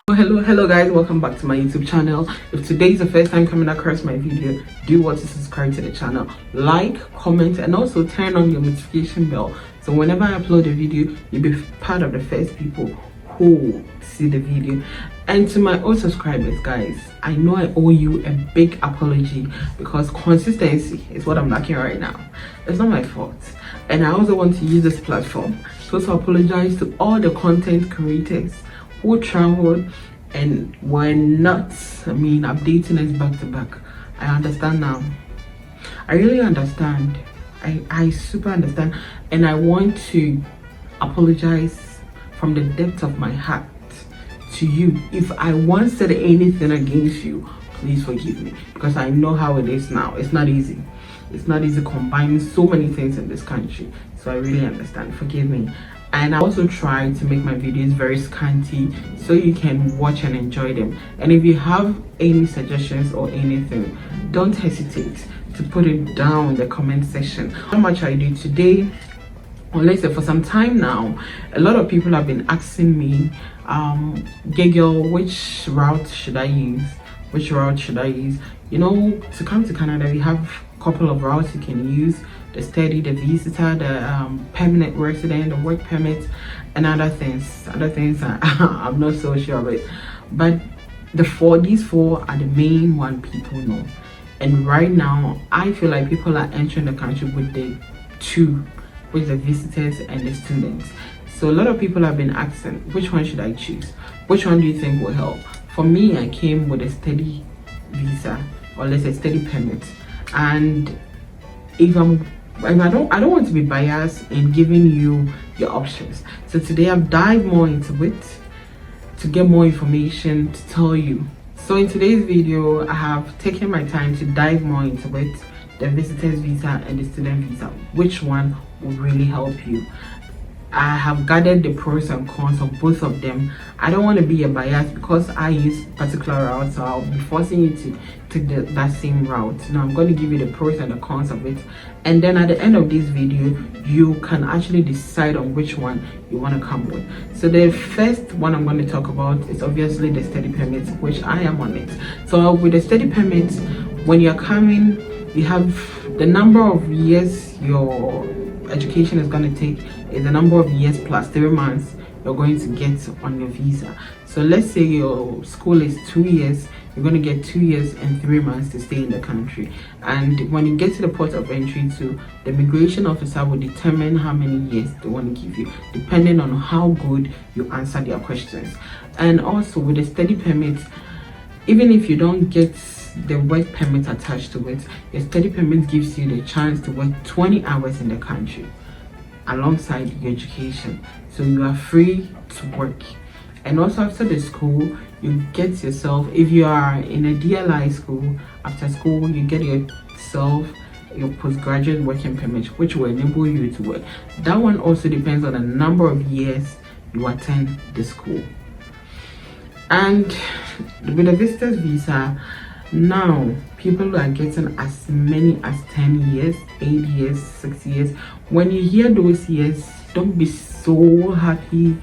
Hello guys, welcome back to my YouTube channel. If today is the first time coming across my video, do want to subscribe to the channel, like, comment, and also turn on your notification bell so whenever I upload a video, you'll be part of the first people who see the video. And to my old subscribers, guys, I know I owe you a big apology because consistency is what I'm lacking right now. It's not my fault, and I also want to use this platform to also apologize to all the content creators who traveled and were not updating us back to back. I understand now. I really understand. I super understand, and I want to apologize from the depth of my heart to you. If I once said anything against you, please forgive me, because I know how it is now. It's not easy. It's not easy combining so many things in this country, so I really understand. Forgive me. And I also try to make my videos very scanty so you can watch and enjoy them. And if you have any suggestions or anything, don't hesitate to put it down in the comment section. How much I do today, or let's say for some time now, a lot of people have been asking me, Giggle, which route should I use? Which route should I use? You know, to come to Canada, we have a couple of routes you can use: the study, the visitor, the permanent resident, the work permit, and other things. I'm not so sure of it, but these four are the main one people know. And right now, I feel like people are entering the country with the two, with the visitors and the students. So a lot of people have been asking, which one should I choose? Which one do you think will help? For me, I came with a study visa, or let's say study permit. And I don't want to be biased in giving you your options. So today I've dived more into it to get more information to tell you. So in today's video, I have taken my time to dive more into it, the visitor's visa and the student visa. Which one will really help you? I have gathered the pros and cons of both of them. I don't want to be a bias because I use particular route, so I'll be forcing you to take that same route. Now I'm going to give you the pros and the cons of it, and then at the end of this video you can actually decide on which one you want to come with. So the first one I'm going to talk about is obviously the study permit, which I am on it. So with the study permit, when you're coming, you have the number of years your education is going to take is the number of years plus 3 months you're going to get on your visa. So let's say your school is 2 years, you're going to get 2 years and 3 months to stay in the country. And when you get to the port of entry, to the immigration officer will determine how many years they want to give you, depending on how good you answer their questions. And also with the study permit, even if you don't get the work permit attached to it, your study permit gives you the chance to work 20 hours in the country alongside your education, so you are free to work. And also after the school, you get yourself, if you are in a DLI school, after school you get yourself your postgraduate working permit, which will enable you to work. That one also depends on the number of years you attend the school. And with the visitor's visa, now people are getting as many as 10 years, 8 years, 6 years. When you hear those years, don't be so happy,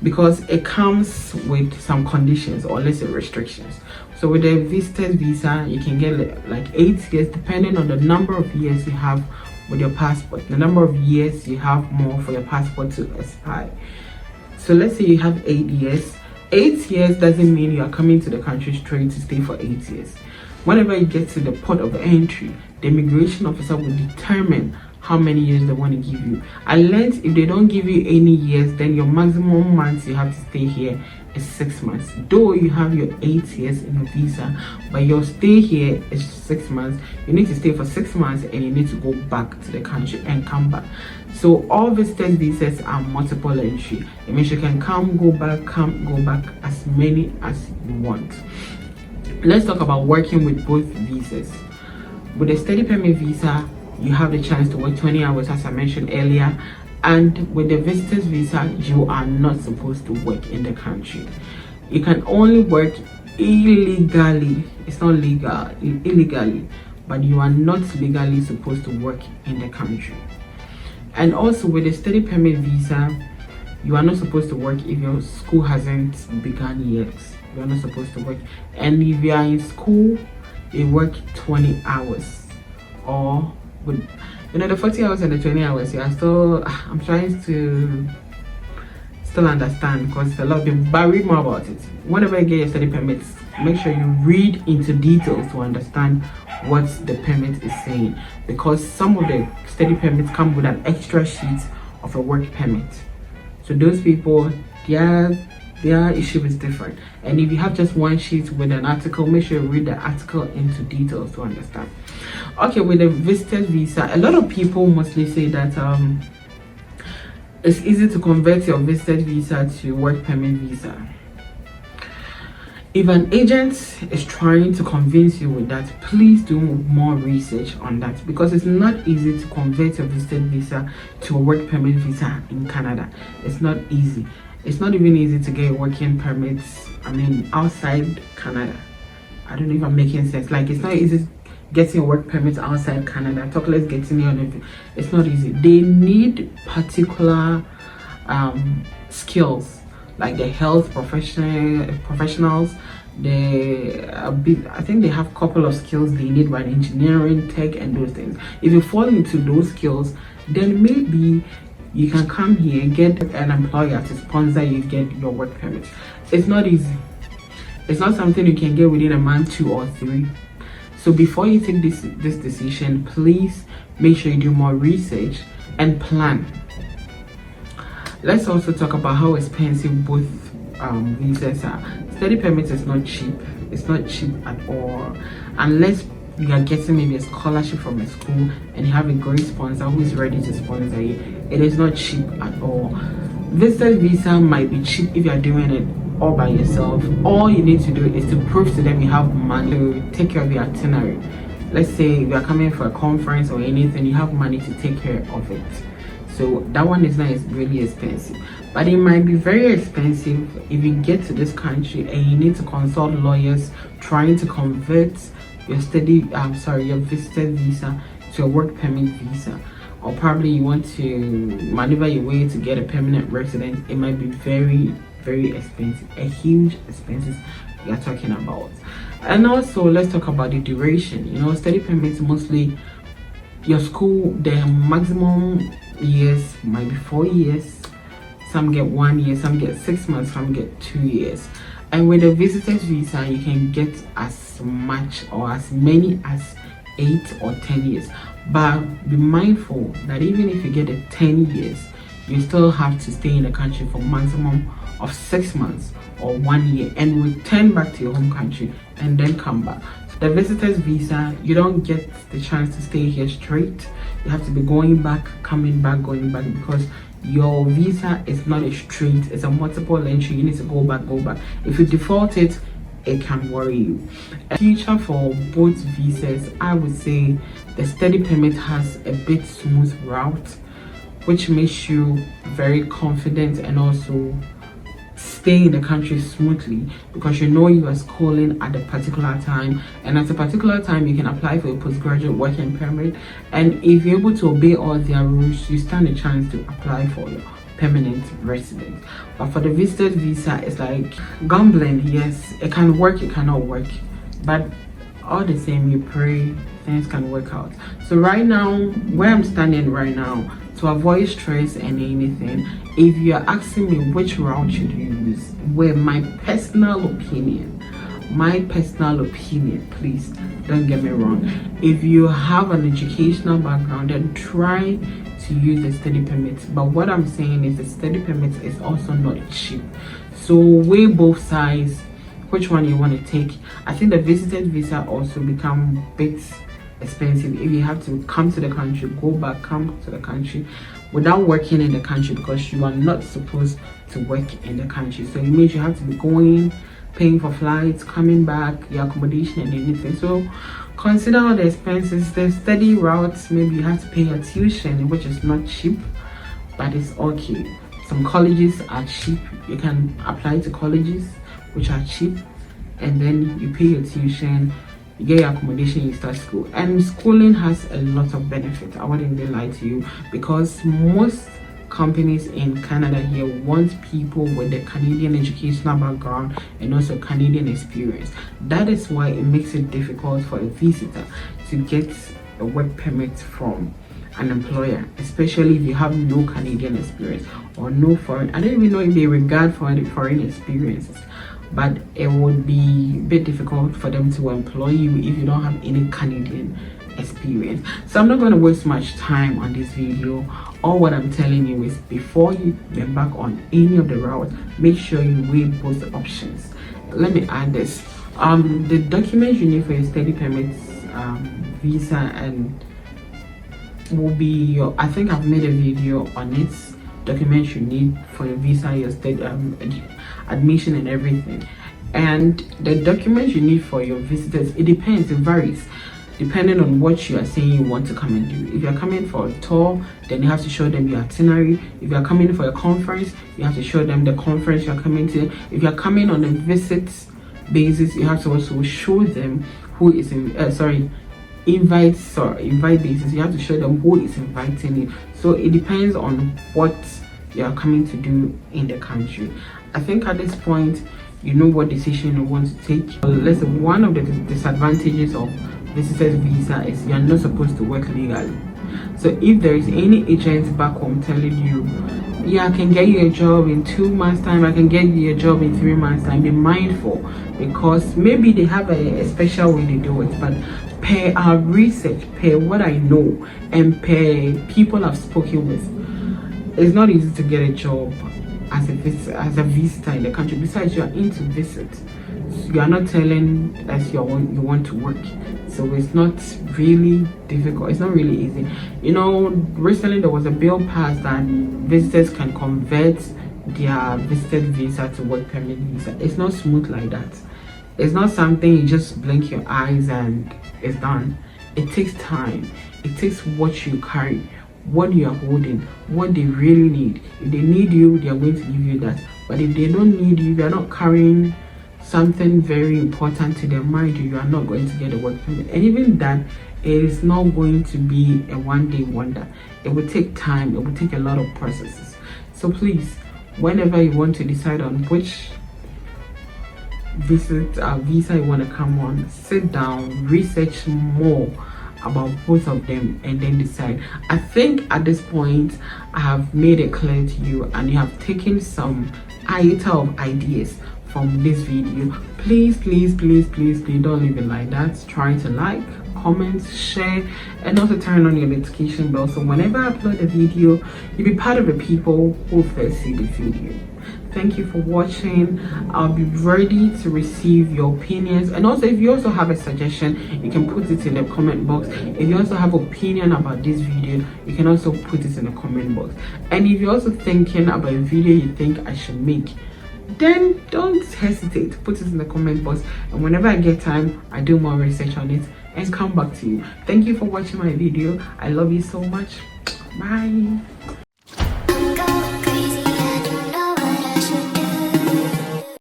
because it comes with some conditions, or let's say restrictions. So with the visitor's visa, you can get like 8 years, depending on the number of years you have with your passport. The number of years you have more for your passport to expire. So let's say you have 8 years. 8 years doesn't mean you are coming to the country straight to stay for 8 years. Whenever you get to the port of entry, the immigration officer will determine how many years they want to give you. I learned if they don't give you any years, then your maximum months you have to stay here is 6 months. Though you have your 8 years in your visa, but your stay here is 6 months. You need to stay for 6 months and you need to go back to the country and come back. So all visitors visas are multiple entry. It means you can come, go back as many as you want. Let's talk about working with both visas. With the study permit visa, you have the chance to work 20 hours, as I mentioned earlier. And with the visitor's visa, you are not supposed to work in the country. You can only work illegally. It's not legal, illegally, but you are not legally supposed to work in the country. And also with the study permit visa, You are not supposed to work if your school hasn't begun yet. You are not supposed to work. And if you are in school, you work 20 hours. Or with, the 40 hours and the 20 hours, you are still, I'm trying to still understand because it's a lot of people, but read more about it. Whenever you get your study permits, make sure you read into details to understand what the permit is saying, because some of the study permits come with an extra sheet of a work permit. So those people, their issue is different. And if you have just one sheet with an article, make sure you read the article into details to understand. Okay, with the visitor visa, a lot of people mostly say that it's easy to convert your visitor visa to work permit visa. If an agent is trying to convince you with that, please do more research on that, because it's not easy to convert your visitor visa to a work permit visa in Canada. It's not easy. It's not even easy to get working permits, outside Canada. I don't know if I'm making sense. Like, it's not easy getting a work permit outside Canada. Talk less getting it on it. It's not easy. They need particular skills, like the health professionals. I think they have a couple of skills they need, like engineering, tech, and those things. If you fall into those skills, then maybe you can come here and get an employer to sponsor you get your work permit. It's not easy. It's not something you can get within a month, 2 or 3. So before you take this decision, please make sure you do more research and plan. Let's also talk about how expensive both visas are. Study permits is not cheap. It's not cheap at all, unless you are getting maybe a scholarship from a school and you have a great sponsor who is ready to sponsor you. It is not cheap at all. Visitor visa might be cheap if you are doing it all by yourself. All you need to do is to prove to them you have money to take care of your itinerary. Let's say you are coming for a conference or anything, you have money to take care of it. So that one is not really expensive, but it might be very expensive if you get to this country and you need to consult lawyers trying to convert your your visitor visa to a work permit visa, or probably you want to maneuver your way to get a permanent residence. It might be very, very expensive, a huge expenses we are talking about. And also, let's talk about the duration. Study permits, mostly your school, the maximum years might be 4 years. Some get 1 year, some get 6 months, some get 2 years. And with a visitor's visa, you can get as much or as many as 8 or 10 years. But be mindful that even if you get a 10 years, you still have to stay in the country for maximum of 6 months or 1 year and return back to your home country and then come back. So the visitor's visa, you don't get the chance to stay here straight. You have to be going back, coming back, going back, because your visa is not a straight, it's a multiple entry. You need to go back. If you default it, it can worry you. A future for both visas, I would say the study permit has a bit smooth route, which makes you very confident and also stay in the country smoothly, because you are schooling at a particular time, and at a particular time you can apply for a postgraduate working permit, and if you're able to obey all their rules, you stand a chance to apply for your permanent residence. But for the visitor's visa, it's like gambling. Yes, it can work, it cannot work, but all the same, you pray things can work out. So right now, where I'm standing right now, to avoid stress and anything, if you're asking me which route should you use, where my personal opinion, please don't get me wrong, if you have an educational background, then try to use the study permit. But what I'm saying is the study permit is also not cheap, so weigh both sides, which one you want to take. I think the visitor's visa also become a bit expensive if you have to come to the country, go back, come to the country without working in the country, because you are not supposed to work in the country. So it means you have to be going, paying for flights, coming back, your accommodation and everything. So consider all the expenses. The study routes, maybe you have to pay your tuition, which is not cheap, but it's okay. Some colleges are cheap. You can apply to colleges which are cheap, and then you pay your tuition, you get your accommodation, you start school. And schooling has a lot of benefits. I wouldn't even lie to you, because most companies in Canada here want people with the Canadian educational background and also Canadian experience. That is why it makes it difficult for a visitor to get a work permit from an employer, especially if you have no Canadian experience or no foreign. I don't even know if they regard foreign experiences, but it would be a bit difficult for them to employ you if you don't have any Canadian experience. So I'm not going to waste much time on this video. All what I'm telling you is, before you embark on any of the routes, make sure you weigh both options. Let me add this. The documents you need for your study permits, visa, and will be your, I think I've made a video on it, documents you need for your visa, your study, admission and everything. And the documents you need for your visitors, it depends, it varies depending on what you are saying you want to come and do. If you're coming for a tour, then you have to show them your itinerary. If you're coming for a conference, you have to show them the conference you're coming to. If you're coming on a visit basis, you have to also show them who is invite basis. You have to show them who is inviting you. So it depends on what you are coming to do in the country. I think at this point you know what decision you want to take. Let's say one of the disadvantages of visitor's visa is you're not supposed to work legally. So if there is any agent back home telling you, yeah, I can get you a job in 2 months time, I can get you a job in 3 months time, be mindful, because maybe they have a special way they do it, but per our research, per what I know, and per people I've spoken with, it's not easy to get a job as a visitor in the country. Besides, you are in to visit, you are not telling us you want to work. So it's not really difficult, it's not really easy. You know, recently there was a bill passed that visitors can convert their visited visa to work permit visa. It's not smooth like that. It's not something you just blink your eyes and it's done. It takes time. It takes what you carry, what you are holding, what they really need. If they need you, they are going to give you that. But if they don't need you, they are not carrying something very important to their mind, you are not going to get a work permit. And even that, it is not going to be a one-day wonder. It will take time, it will take a lot of processes. So please, whenever you want to decide on which visa you want to come on, sit down, research more about both of them, and then decide. I think at this point I have made it clear to you, and you have taken some iota of ideas from this video. Please don't leave it like that. Try to like, comment, share, and also turn on your notification bell, so whenever I upload a video, you'll be part of the people who first see the video. Thank you for watching. I'll be ready to receive your opinions, and also if you also have a suggestion, you can put it in the comment box. If you also have opinion about this video, you can also put it in the comment box. And if you're also thinking about a video you think I should make, then don't hesitate to put it in the comment box, and whenever I get time, I do more research on it and come back to you. Thank you for watching my video. I love you so much. Bye.